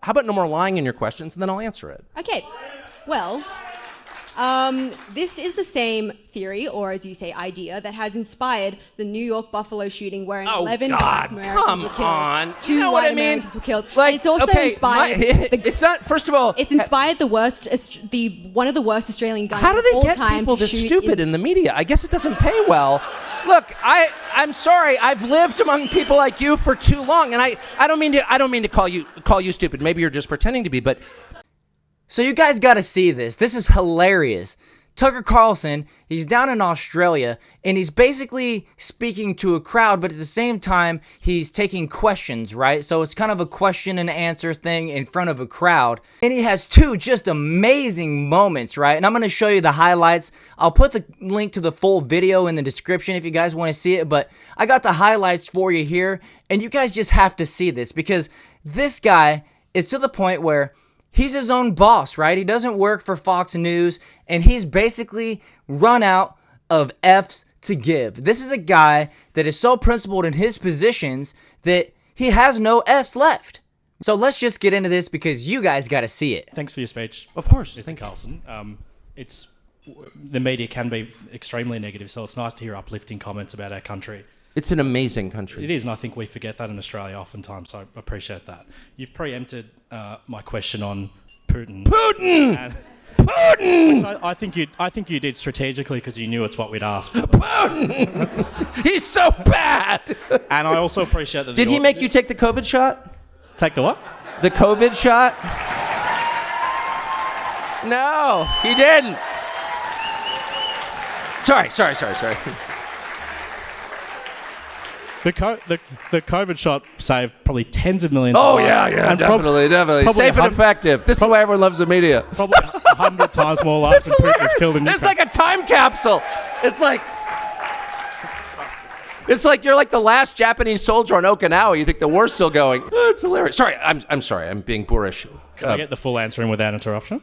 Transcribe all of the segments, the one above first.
How about no more lying in your questions, and then I'll answer it. Okay. Well, this is the same theory, or as you say, idea, that has inspired the New York Buffalo shooting, where 11 Black Americans were killed. Two white Americans were killed. Like, and it's also inspired. It's not. First of all, it's inspired one of the worst Australian guns how do of they all get time people to this shoot stupid in the media? I guess it doesn't pay well. Look, I'm sorry. I've lived among people like you for too long, and I don't mean to call you stupid. Maybe you're just pretending to be, but. So you guys got to see this. This is hilarious. Tucker Carlson, he's down in Australia, and he's basically speaking to a crowd, but at the same time, he's taking questions, right? So it's kind of a question and answer thing in front of a crowd. And he has two just amazing moments, right? And I'm going to show you the highlights. I'll put the link to the full video in the description if you guys want to see it, but I got the highlights for you here, and you guys just have to see this, because this guy is to the point where he's his own boss, right? He doesn't work for Fox News, and he's basically run out of F's to give. This is a guy that is so principled in his positions that he has no F's left. So let's just get into this, because you guys got to see it. Thanks for your speech. Of course. Mr. Carlson. The media can be extremely negative, so it's nice to hear uplifting comments about our country. It's an amazing country. It is, and I think we forget that in Australia oftentimes, so I appreciate that. You've preempted my question on Putin. Putin! Which I think you did strategically, because you knew it's what we'd ask. Putin! He's so bad! And I also appreciate that... Did he make you take the COVID shot? Take the what? The COVID shot? No, he didn't. Sorry. The COVID shot saved probably tens of millions. Oh, yeah, and definitely. Safe and effective. This is why everyone loves the media. Probably 100 times more lives than Putin has killed in Ukraine. It's like a time capsule. It's like you're like the last Japanese soldier on Okinawa. You think the war's still going. Oh, it's hilarious. Sorry, I'm sorry. I'm being boorish. Can I get the full answer in without interruption?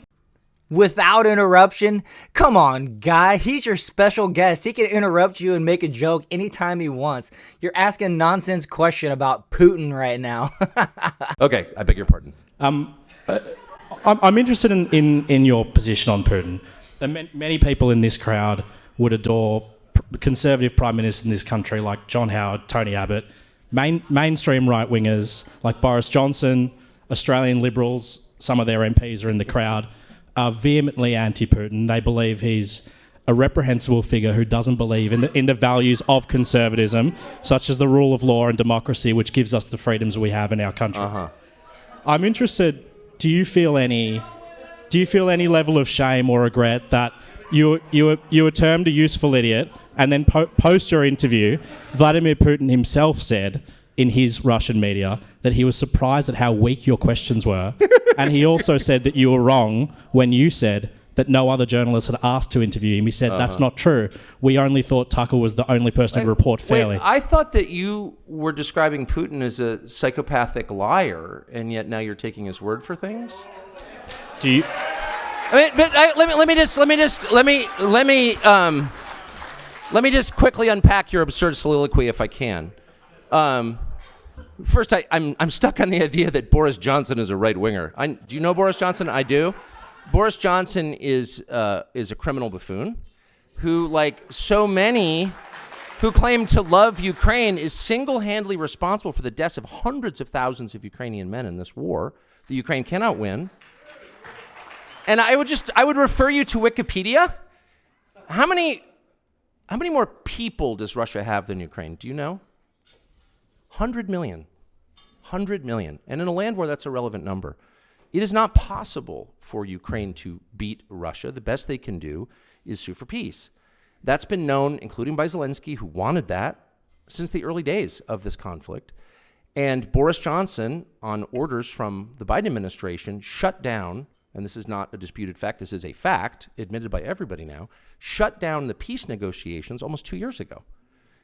Without interruption? Come on, guy. He's your special guest. He can interrupt you and make a joke anytime he wants. You're asking a nonsense question about Putin right now. Okay, I beg your pardon. I'm interested in your position on Putin. Many people in this crowd would adore conservative prime ministers in this country like John Howard, Tony Abbott, mainstream right-wingers like Boris Johnson, Australian Liberals, some of their MPs are in the crowd, are vehemently anti-Putin. They believe he's a reprehensible figure who doesn't believe in the values of conservatism, such as the rule of law and democracy, which gives us the freedoms we have in our country. I'm interested, do you feel any level of shame or regret that you were termed a useful idiot, and then post your interview, Vladimir Putin himself said in his Russian media that he was surprised at how weak your questions were. And he also said that you were wrong when you said that no other journalist had asked to interview him. He said, that's not true. We only thought Tucker was the only person to report fairly. I thought that you were describing Putin as a psychopathic liar, and yet now you're taking his word for things? Do you... Let me just quickly unpack your absurd soliloquy if I can. First, I'm stuck on the idea that Boris Johnson is a right-winger. Do you know Boris Johnson? I do. Boris Johnson is a criminal buffoon who, like so many who claim to love Ukraine, is single-handedly responsible for the deaths of hundreds of thousands of Ukrainian men in this war that Ukraine cannot win. And I would refer you to Wikipedia. How many more people does Russia have than Ukraine? Do you know? 100 million. 100 million. And in a land war, that's a relevant number. It is not possible for Ukraine to beat Russia. The best they can do is sue for peace. That's been known, including by Zelensky, who wanted that since the early days of this conflict. And Boris Johnson, on orders from the Biden administration, shut down, and this is not a disputed fact, this is a fact, admitted by everybody now, shut down the peace negotiations almost 2 years ago.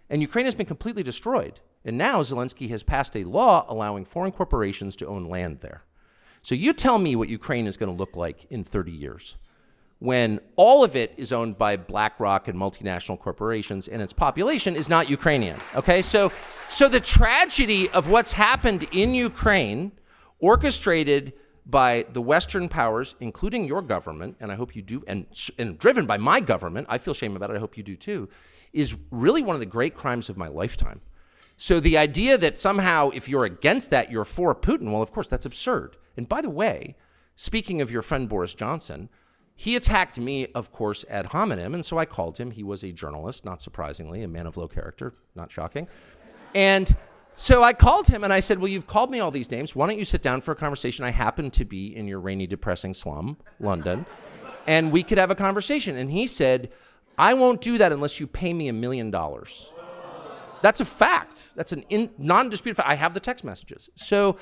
And Ukraine has been completely destroyed. And now Zelensky has passed a law allowing foreign corporations to own land there. So you tell me what Ukraine is going to look like in 30 years when all of it is owned by BlackRock and multinational corporations and its population is not Ukrainian, okay? So the tragedy of what's happened in Ukraine, orchestrated by the Western powers, including your government, and I hope you do, and driven by my government, I feel shame about it, I hope you do too, is really one of the great crimes of my lifetime. So the idea that somehow if you're against that, you're for Putin, well, of course, that's absurd. And by the way, speaking of your friend Boris Johnson, he attacked me, of course, ad hominem, and so I called him. He was a journalist, not surprisingly, a man of low character, not shocking. And so I called him and I said, well, you've called me all these names. Why don't you sit down for a conversation? I happen to be in your rainy, depressing slum, London, and we could have a conversation. And he said, I won't do that unless you pay me $1 million. That's a fact. That's a non-disputed fact. I have the text messages. So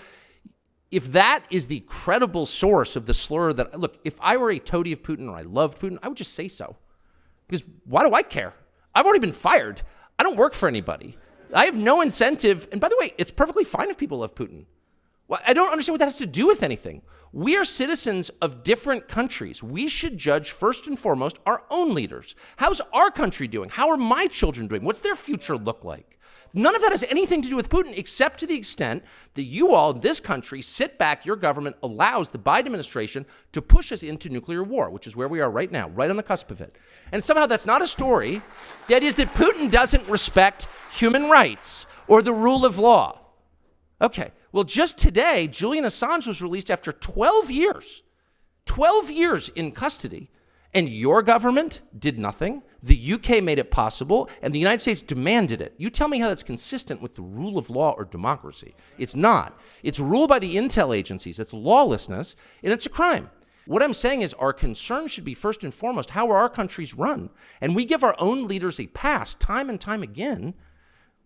if that is the credible source of the slur that, look, if I were a toady of Putin or I loved Putin, I would just say so. Because why do I care? I've already been fired. I don't work for anybody. I have no incentive. And by the way, it's perfectly fine if people love Putin. Well, I don't understand what that has to do with anything. We are citizens of different countries. We should judge first and foremost our own leaders. How's our country doing? How are my children doing? What's their future look like? None of that has anything to do with Putin, except to the extent that you all, this country, sit back, your government allows the Biden administration to push us into nuclear war, which is where we are right now, right on the cusp of it. And somehow that's not a story. That is that Putin doesn't respect human rights or the rule of law. Okay, well, just today, Julian Assange was released after 12 years in custody, and your government did nothing. The UK made it possible, and the United States demanded it. You tell me how that's consistent with the rule of law or democracy. It's not. It's ruled by the intel agencies. It's lawlessness, and it's a crime. What I'm saying is our concern should be first and foremost, how are our countries run? And we give our own leaders a pass time and time again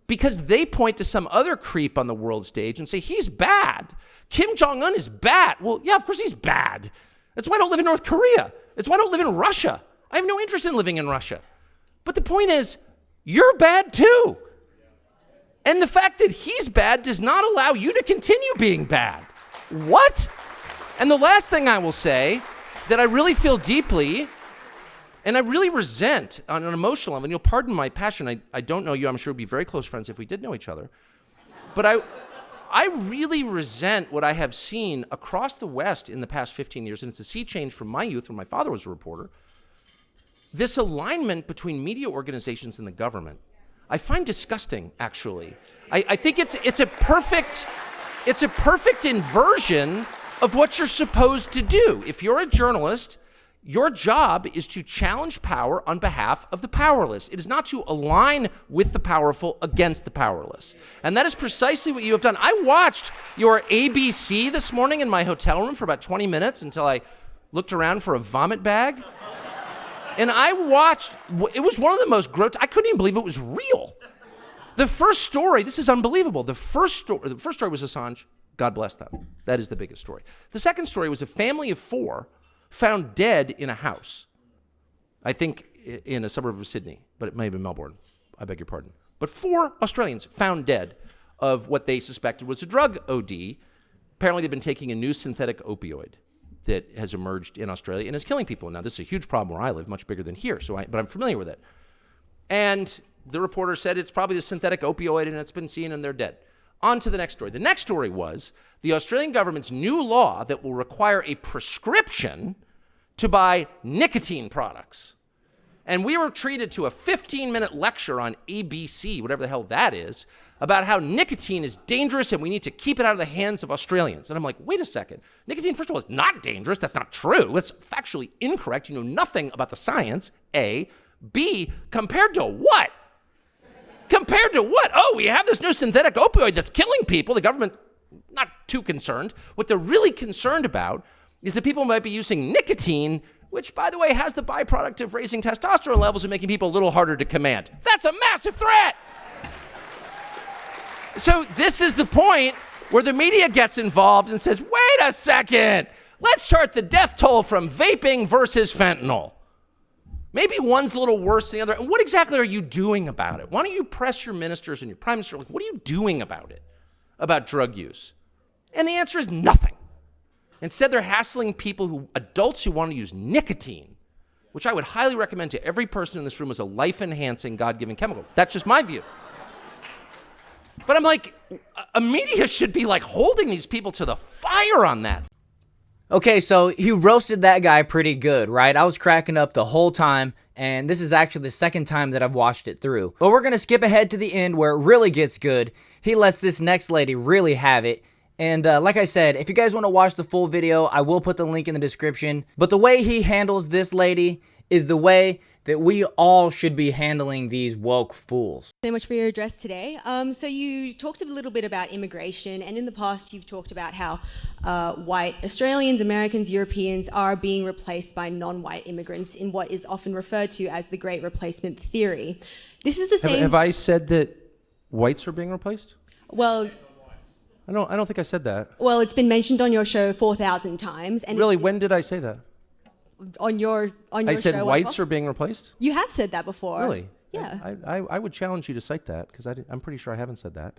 because they point to some other creep on the world stage and say, he's bad. Kim Jong-un is bad. Well, yeah, of course he's bad. That's why I don't live in North Korea. That's why I don't live in Russia. I have no interest in living in Russia. But the point is, you're bad too. And the fact that he's bad does not allow you to continue being bad. What? And the last thing I will say that I really feel deeply and I really resent on an emotional level, and you'll pardon my passion, I don't know you, I'm sure we'd be very close friends if we did know each other. But I really resent what I have seen across the West in the past 15 years, and it's a sea change from my youth when my father was a reporter, this alignment between media organizations and the government. I find disgusting, actually. I think it's a perfect inversion of what you're supposed to do. If you're a journalist, your job is to challenge power on behalf of the powerless. It is not to align with the powerful against the powerless. And that is precisely what you have done. I watched your ABC this morning in my hotel room for about 20 minutes until I looked around for a vomit bag. And I watched, it was one of the most I couldn't even believe it was real. The first story, this is unbelievable. The first story was Assange. God bless them. That is the biggest story. The second story was a family of 4 found dead in a house. I think in a suburb of Sydney, but it may have been Melbourne. I beg your pardon. But 4 Australians found dead of what they suspected was a drug OD. Apparently they've been taking a new synthetic opioid that has emerged in Australia and is killing people. Now, this is a huge problem where I live, much bigger than here, but I'm familiar with it. And the reporter said it's probably the synthetic opioid and it's been seen and they're dead. On to the next story. The next story was the Australian government's new law that will require a prescription to buy nicotine products. And we were treated to a 15-minute lecture on ABC, whatever the hell that is, about how nicotine is dangerous and we need to keep it out of the hands of Australians. And I'm like, wait a second. Nicotine, first of all, is not dangerous. That's not true. It's factually incorrect. You know nothing about the science, A. B, compared to what? Compared to what? Oh, we have this new synthetic opioid that's killing people. The government, not too concerned. What they're really concerned about is that people might be using nicotine, which, by the way, has the byproduct of raising testosterone levels and making people a little harder to command. That's a massive threat. So this is the point where the media gets involved and says, wait a second, let's chart the death toll from vaping versus fentanyl. Maybe one's a little worse than the other. And what exactly are you doing about it? Why don't you press your ministers and your prime minister? What are you doing about it, about drug use? And the answer is nothing. Instead, they're hassling adults who want to use nicotine, which I would highly recommend to every person in this room as a life-enhancing, God-given chemical. That's just my view. But I'm like, a media should be like holding these people to the fire on that. Okay, so he roasted that guy pretty good, right? I was cracking up the whole time, and this is actually the second time that I've watched it through. But we're going to skip ahead to the end where it really gets good. He lets this next lady really have it. And like I said, if you guys want to watch the full video, I will put the link in the description. But the way he handles this lady is the way that we all should be handling these woke fools. So much for your address today. So you talked a little bit about immigration, and in the past you've talked about how white Australians, Americans, Europeans are being replaced by non-white immigrants in what is often referred to as the Great Replacement Theory. This is the same... Have I said that whites are being replaced? Well... I don't think I said that. Well, it's been mentioned on your show 4,000 times. And really, when did I say that? On your show. I said whites are being replaced? You have said that before. Really? Yeah. I would challenge you to cite that, because I'm pretty sure I haven't said that.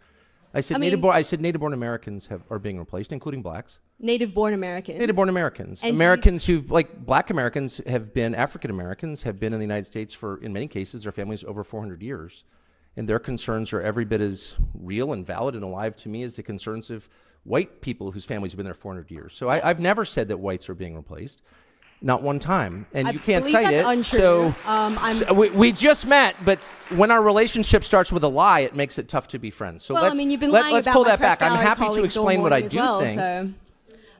I said native-born Americans are being replaced, including blacks. Native-born Americans. Native-born Americans. And Americans who, like black Americans, have been African Americans, have been in the United States for, in many cases, their families over 400 years. And their concerns are every bit as real and valid and alive to me as the concerns of white people whose families have been there 400 years. So I've never said that whites are being replaced. Not one time. And you can't cite it. Untrue. So we just met, but when our relationship starts with a lie, it makes it tough to be friends. So you've been lying let's about pull my that back. press I'm gallery happy to colleagues all explain what I morning as do well, think. so,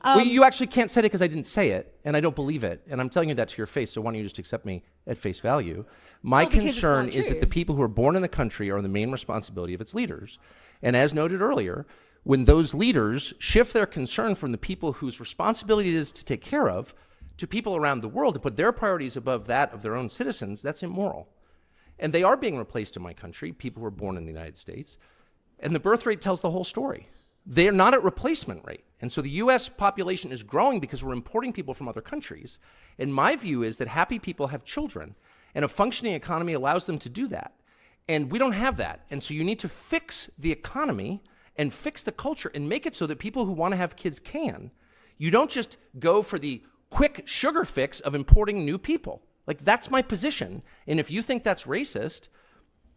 well, you actually can't say it because I didn't say it, and I don't believe it. And I'm telling you that to your face, so why don't you just accept me at face value? My concern is that the people who are born in the country are the main responsibility of its leaders. And as noted earlier, when those leaders shift their concern from the people whose responsibility it is to take care of to people around the world to put their priorities above that of their own citizens, that's immoral. And they are being replaced in my country, people who are born in the United States. And the birth rate tells the whole story. They are not at replacement rate. And so the US population is growing because we're importing people from other countries. And my view is that happy people have children, and a functioning economy allows them to do that. And we don't have that. And so you need to fix the economy and fix the culture and make it so that people who want to have kids can. You don't just go for the quick sugar fix of importing new people. Like, that's my position. And if you think that's racist,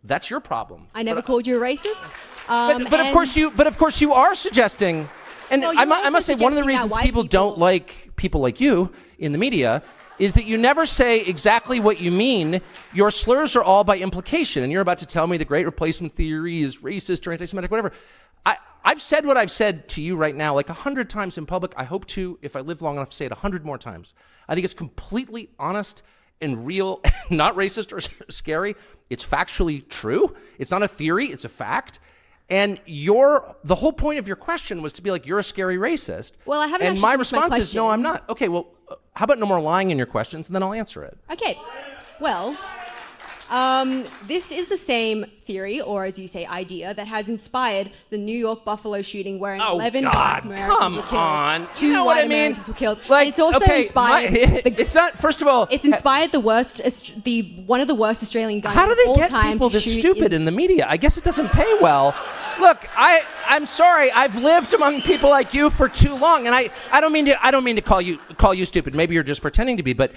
that's your problem. I never called you a racist. But of course you are suggesting, and well, I must say one of the reasons people don't like people like you in the media is that you never say exactly what you mean. Your slurs are all by implication, and you're about to tell me the Great Replacement Theory is racist or anti-Semitic, whatever. I've said what I've said to you right now like 100 times in public. I hope to, if I live long enough, say it 100 more times. I think it's completely honest and real, not racist or scary. It's factually true. It's not a theory, it's a fact. And the whole point of your question was to be like, you're a scary racist. Well, I haven't. And my response is, no, I'm not. Okay, well, how about no more lying in your questions, and then I'll answer it. Okay, well, this is the same theory, or as you say, idea, that has inspired the New York Buffalo shooting where 11 black Americans were killed. 2 white Americans were killed. Like, and it's also inspired... it's not, first of all... It's inspired one of the worst Australian guns How do they of all get time people to this shoot stupid in the media? I guess it doesn't pay well. Look, I'm sorry. I've lived among people like you for too long, and I don't mean to call you stupid. Maybe you're just pretending to be, but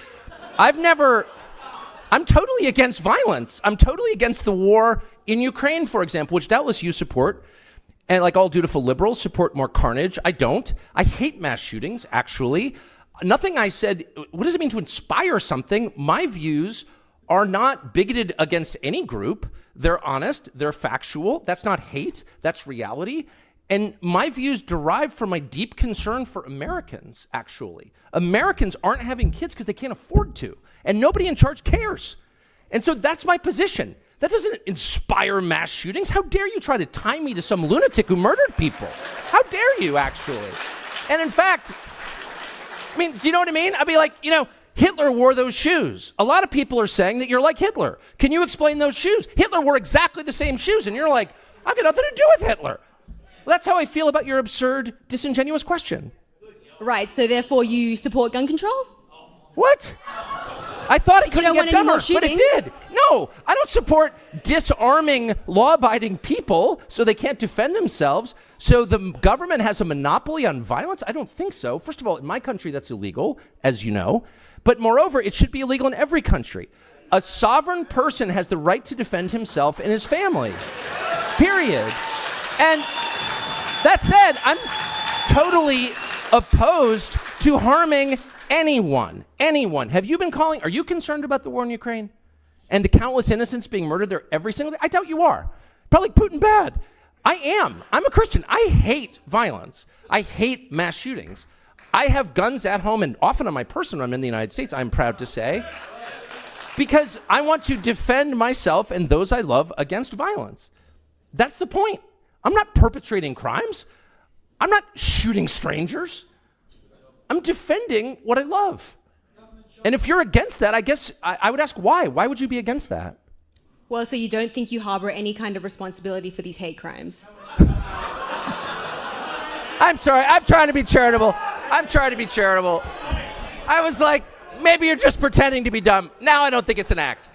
I'm totally against violence. I'm totally against the war in Ukraine, for example, which doubtless you support. And like all dutiful liberals, support more carnage. I don't. I hate mass shootings, actually. Nothing I said, what does it mean to inspire something? My views are not bigoted against any group. They're honest. They're factual. That's not hate. That's reality. And my views derive from my deep concern for Americans, actually. Americans aren't having kids because they can't afford to. And nobody in charge cares. And so that's my position. That doesn't inspire mass shootings. How dare you try to tie me to some lunatic who murdered people? How dare you, actually? And in fact, I mean, do you know what I mean? I'd be like, Hitler wore those shoes. A lot of people are saying that you're like Hitler. Can you explain those shoes? Hitler wore exactly the same shoes, and you're like, I've got nothing to do with Hitler. Well, that's how I feel about your absurd, disingenuous question. Right, so therefore you support gun control? What? I thought it couldn't get dumber, but it did. No, I don't support disarming law-abiding people so they can't defend themselves. So the government has a monopoly on violence? I don't think so. First of all, in my country, that's illegal, as you know. But moreover, it should be illegal in every country. A sovereign person has the right to defend himself and his family. Period. And that said, I'm totally opposed to harming anyone. Anyone. Have you been calling? Are you concerned about the war in Ukraine? And the countless innocents being murdered there every single day? I doubt you are. Probably Putin bad. I am. I'm a Christian. I hate violence. I hate mass shootings. I have guns at home, and often on my person when I'm in the United States, I'm proud to say, because I want to defend myself and those I love against violence. That's the point. I'm not perpetrating crimes. I'm not shooting strangers. I'm defending what I love. And if you're against that, I guess I would ask why. Why would you be against that? Well, so you don't think you harbor any kind of responsibility for these hate crimes? I'm sorry. I'm trying to be charitable. I was like, maybe you're just pretending to be dumb. Now I don't think it's an act.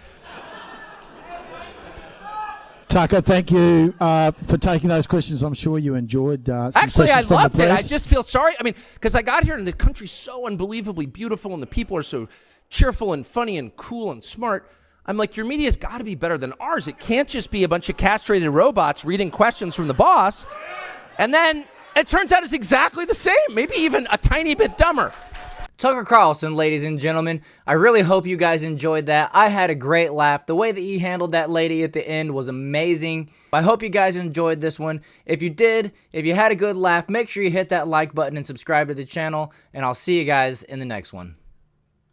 Tucker, thank you for taking those questions. I'm sure you enjoyed some Actually, I questions from loved the it. I press. just feel sorry. I mean, because I got here and the country's so unbelievably beautiful and the people are so cheerful and funny and cool and smart. I'm like, your media's got to be better than ours. It can't just be a bunch of castrated robots reading questions from the boss. And then it turns out it's exactly the same, maybe even a tiny bit dumber. Tucker Carlson, ladies and gentlemen, I really hope you guys enjoyed that. I had a great laugh. The way that he handled that lady at the end was amazing. I hope you guys enjoyed this one. If you did, if you had a good laugh, make sure you hit that like button and subscribe to the channel, and I'll see you guys in the next one.